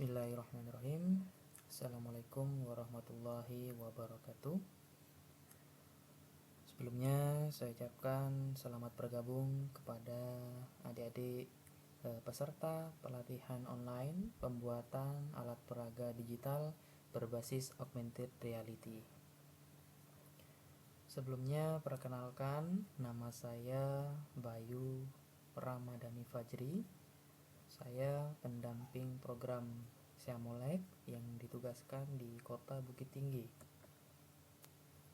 Bismillahirrahmanirrahim. Assalamualaikum warahmatullahi wabarakatuh. Sebelumnya saya ucapkan selamat bergabung kepada adik-adik peserta pelatihan online pembuatan alat peraga digital berbasis augmented reality. Sebelumnya perkenalkan, nama saya Bayu Ramadhani Fajri. Saya pendamping program Syamolek yang ditugaskan di Kota Bukit Tinggi.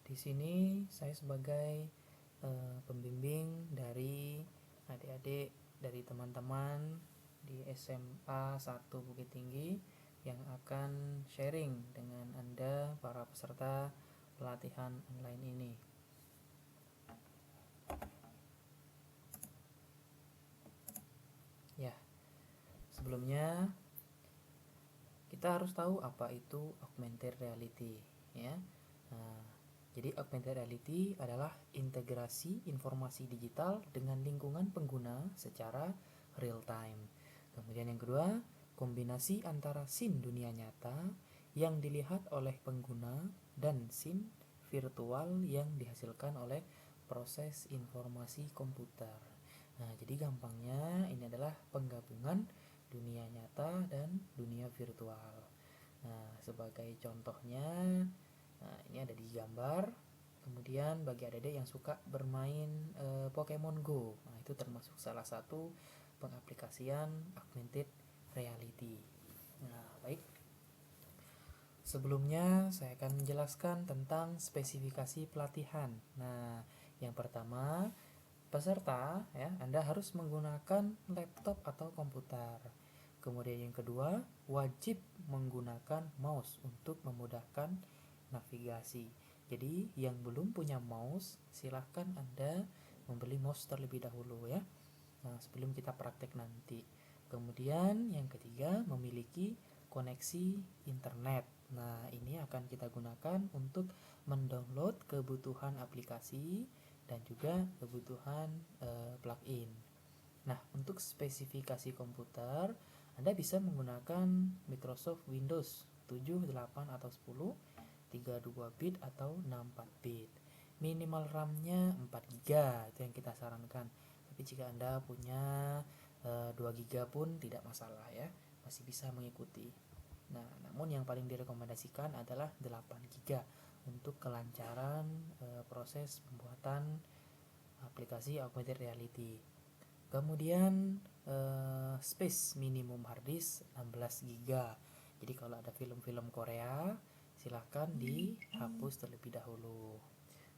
Di sini saya sebagai pembimbing dari adik-adik, dari teman-teman di SMA 1 Bukit Tinggi yang akan sharing dengan Anda para peserta pelatihan online ini. Ya, sebelumnya kita harus tahu apa itu augmented reality, ya. Jadi augmented reality adalah integrasi informasi digital dengan lingkungan pengguna secara real time. Kemudian yang kedua, kombinasi antara scene dunia nyata yang dilihat oleh pengguna dan scene virtual yang dihasilkan oleh proses informasi komputer. Nah, jadi gampangnya ini adalah penggabungan dunia nyata dan dunia virtual. Nah, sebagai contohnya, ini ada di gambar. Kemudian bagi adik-adik yang suka bermain Pokemon Go, nah itu termasuk salah satu pengaplikasian augmented reality. Nah, baik. Sebelumnya saya akan menjelaskan tentang spesifikasi pelatihan. Nah, yang pertama, peserta, ya, Anda harus menggunakan laptop atau komputer. Kemudian yang kedua, wajib menggunakan mouse untuk memudahkan navigasi. Jadi yang belum punya mouse, silahkan Anda membeli mouse terlebih dahulu, ya. Nah, sebelum kita praktek nanti. Kemudian yang ketiga, memiliki koneksi internet. Nah, ini akan kita gunakan untuk mendownload kebutuhan aplikasi dan juga kebutuhan plugin. Nah, untuk spesifikasi komputer, Anda bisa menggunakan Microsoft Windows 7, 8 atau 10, 32 bit atau 64 bit. Minimal RAM-nya 4 GB, itu yang kita sarankan. Tapi jika Anda punya 2 GB pun tidak masalah, ya, masih bisa mengikuti. Nah, namun yang paling direkomendasikan adalah 8 GB untuk kelancaran proses pembuatan aplikasi augmented reality. Kemudian space minimum harddisk 16 GB. Jadi kalau ada film-film Korea, silahkan dihapus terlebih dahulu.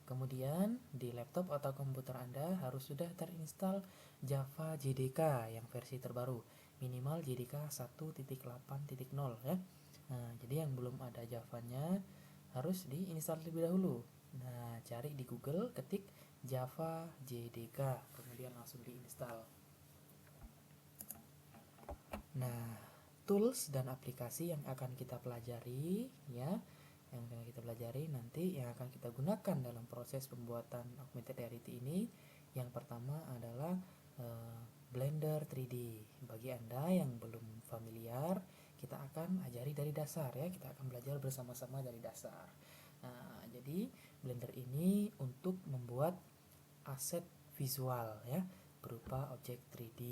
Kemudian di laptop atau komputer Anda harus sudah terinstall Java JDK yang versi terbaru, minimal JDK 1.8.0, ya. Nah, jadi yang belum ada Javanya harus diinstal terlebih dahulu. Nah, cari di Google, ketik Java JDK, kemudian langsung diinstal. Nah, tools dan aplikasi yang akan kita pelajari, ya, yang akan kita pelajari nanti yang akan kita gunakan dalam proses pembuatan augmented reality ini, yang pertama adalah Blender 3D. Bagi Anda yang belum familiar, kita akan ajari dari dasar, ya. Kita akan belajar bersama-sama dari dasar. Nah, jadi Blender ini untuk membuat aset visual, ya, berupa objek 3D.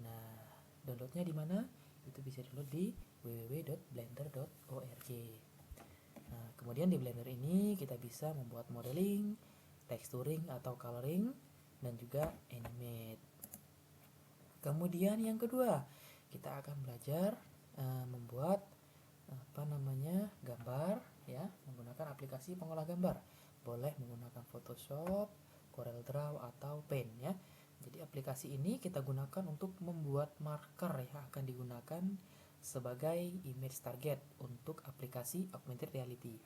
Nah, downloadnya di mana? Itu bisa download di www.blender.org. Nah, kemudian di Blender ini kita bisa membuat modeling, texturing atau coloring, dan juga animate. Kemudian yang kedua, kita akan belajar membuat gambar, ya, menggunakan aplikasi pengolah gambar. Boleh menggunakan Photoshop, CorelDRAW atau Paint, ya. Jadi aplikasi ini kita gunakan untuk membuat marker yang akan digunakan sebagai image target untuk aplikasi augmented reality.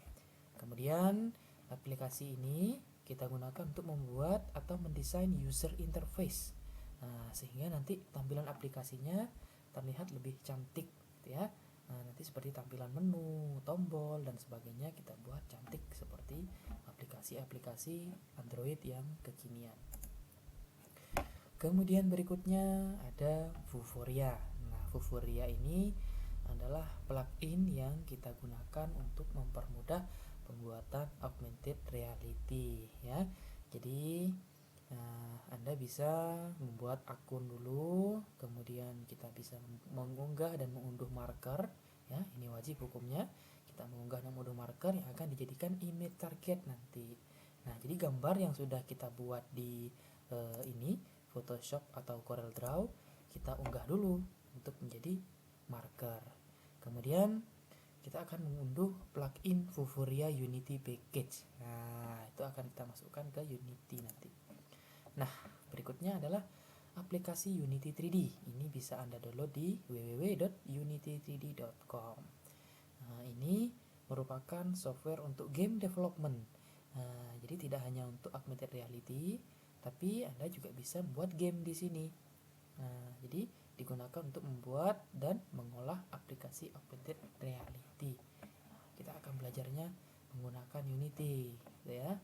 Kemudian aplikasi ini kita gunakan untuk membuat atau mendesain user interface. Nah, sehingga nanti tampilan aplikasinya terlihat lebih cantik, gitu, ya. Nah, nanti seperti tampilan menu, tombol, dan sebagainya kita buat cantik seperti aplikasi-aplikasi Android yang kekinian. Kemudian berikutnya ada Vuforia. Nah, Vuforia ini adalah plugin yang kita gunakan untuk mempermudah pembuatan augmented reality ya. Jadi Anda bisa membuat akun dulu, kemudian kita bisa mengunggah dan mengunduh marker ya. Ini wajib hukumnya. Kita mengunggah dan mengunduh marker yang akan dijadikan image target nanti. Nah, jadi gambar yang sudah kita buat di ini Photoshop atau Corel Draw kita unggah dulu untuk menjadi marker. Kemudian kita akan mengunduh plugin Vuforia Unity Package. Nah, itu akan kita masukkan ke Unity nanti. Nah, berikutnya adalah aplikasi Unity 3D. Ini bisa Anda download di www.unity3d.com. Nah, ini merupakan software untuk game development. Nah, jadi tidak hanya untuk augmented reality, tapi Anda juga bisa buat game di sini. Nah, jadi digunakan untuk membuat dan mengolah aplikasi augmented reality. Kita akan belajarnya menggunakan Unity, gitu ya.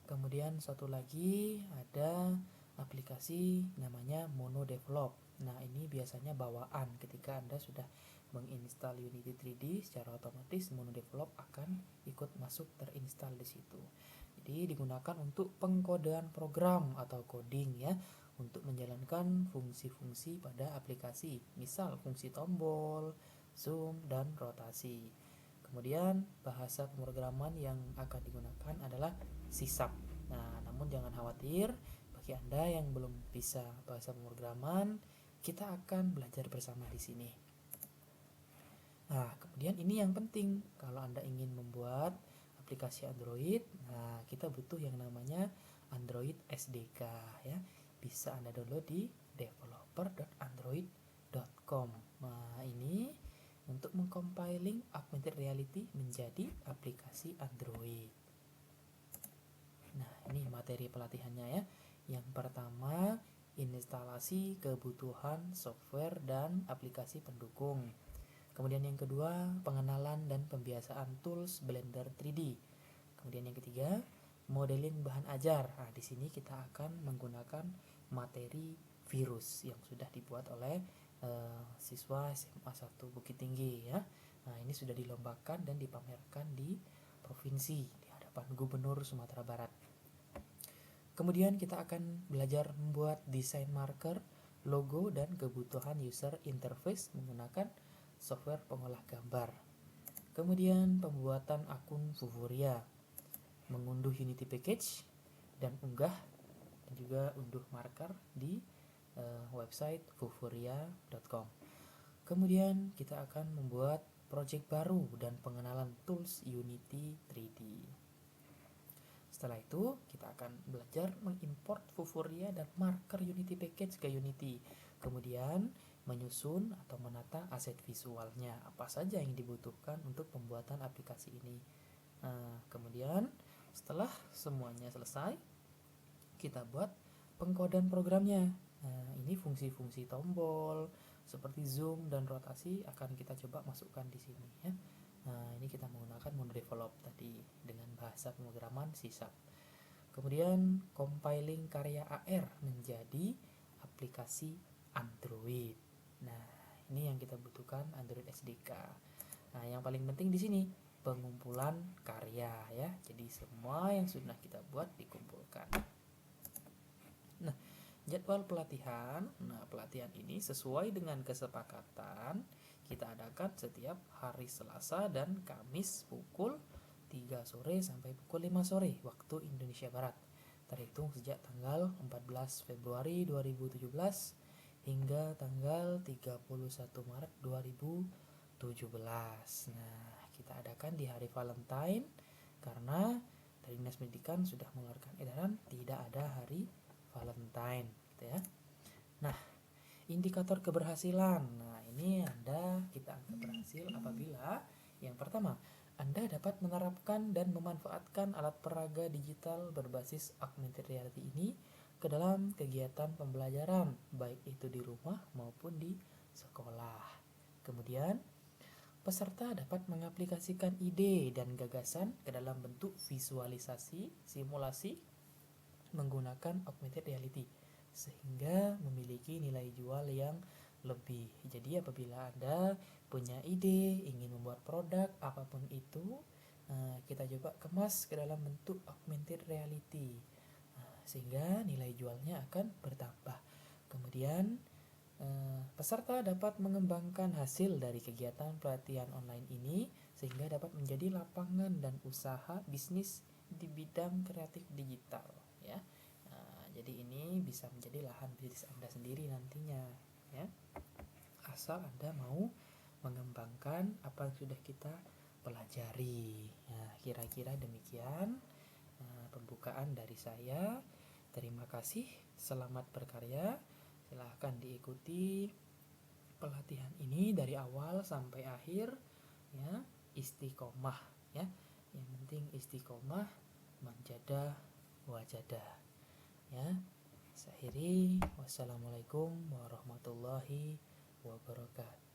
Kemudian satu lagi ada aplikasi namanya MonoDevelop. Nah, ini biasanya bawaan ketika Anda sudah menginstal Unity 3D, secara otomatis MonoDevelop akan ikut masuk terinstall di situ. Jadi digunakan untuk pengkodean program atau coding ya, untuk menjalankan fungsi-fungsi pada aplikasi, misal fungsi tombol, zoom, dan rotasi. Kemudian bahasa pemrograman yang akan digunakan adalah C#. Nah, namun jangan khawatir, bagi Anda yang belum bisa bahasa pemrograman, kita akan belajar bersama di sini. Nah, kemudian ini yang penting kalau Anda ingin membuat aplikasi Android, nah kita butuh yang namanya Android SDK ya. Bisa Anda download di developer.android.com. Nah, ini untuk mengcompiling augmented reality menjadi aplikasi Android. Nah, ini materi pelatihannya ya. Yang pertama, instalasi kebutuhan software dan aplikasi pendukung. Kemudian yang kedua, pengenalan dan pembiasaan tools Blender 3D. Kemudian yang ketiga, modeling bahan ajar. Nah, di sini kita akan menggunakan materi virus yang sudah dibuat oleh siswa SMA 1 Bukit Tinggi ya. Nah, ini sudah dilombakan dan dipamerkan di provinsi di hadapan Gubernur Sumatera Barat. Kemudian kita akan belajar membuat desain marker, logo, dan kebutuhan user interface menggunakan software pengolah gambar. Kemudian pembuatan akun Vuforia, mengunduh Unity Package, dan unggah dan juga unduh marker di website vuforia.com. Kemudian kita akan membuat project baru dan pengenalan tools Unity 3D. Setelah itu kita akan belajar mengimport Vuforia dan marker Unity Package ke Unity. Kemudian menyusun atau menata aset visualnya, apa saja yang dibutuhkan untuk pembuatan aplikasi ini. Nah, kemudian setelah semuanya selesai, kita buat pengkodean programnya. Nah, ini fungsi-fungsi tombol seperti zoom dan rotasi akan kita coba masukkan di sini ya. Nah, ini kita menggunakan MonoDevelop tadi dengan bahasa pemrograman C#. Kemudian compiling karya AR menjadi aplikasi Android. Nah, ini yang kita butuhkan, Android SDK. Nah, yang paling penting di sini pengumpulan karya ya. Jadi semua yang sudah kita buat dikumpulkan. Nah, jadwal pelatihan. Nah, pelatihan ini sesuai dengan kesepakatan kita adakan setiap hari Selasa dan Kamis pukul 3 sore sampai pukul 5 sore waktu Indonesia Barat. Terhitung sejak tanggal 14 Februari 2017 hingga tanggal 31 Maret 2017. Nah, kita adakan di hari Valentine karena dari Dinas Pendidikan sudah mengeluarkan edaran tidak ada hari Valentine gitu ya. Nah, indikator keberhasilan. Nah, ini kita anggap berhasil apabila yang pertama, Anda dapat menerapkan dan memanfaatkan alat peraga digital berbasis augmented reality ini ke dalam kegiatan pembelajaran, baik itu di rumah maupun di sekolah. Kemudian, peserta dapat mengaplikasikan ide dan gagasan ke dalam bentuk visualisasi, simulasi menggunakan augmented reality sehingga memiliki nilai jual yang lebih. Jadi apabila Anda punya ide, ingin membuat produk apapun itu, kita coba kemas ke dalam bentuk augmented reality, sehingga nilai jualnya akan bertambah. Kemudian peserta dapat mengembangkan hasil dari kegiatan pelatihan online ini sehingga dapat menjadi lapangan dan usaha bisnis di bidang kreatif digital, ya. Jadi ini bisa menjadi lahan bisnis Anda sendiri nantinya, ya. Asal Anda mau mengembangkan apa yang sudah kita pelajari. Nah, kira-kira demikian pembukaan dari saya. Terima kasih, selamat berkarya. Silahkan diikuti pelatihan ini dari awal sampai akhir, ya. Istiqomah, ya. Yang penting istiqomah, manjadah wajadah, ya. Saya akhiri, wassalamualaikum warahmatullahi wabarakatuh.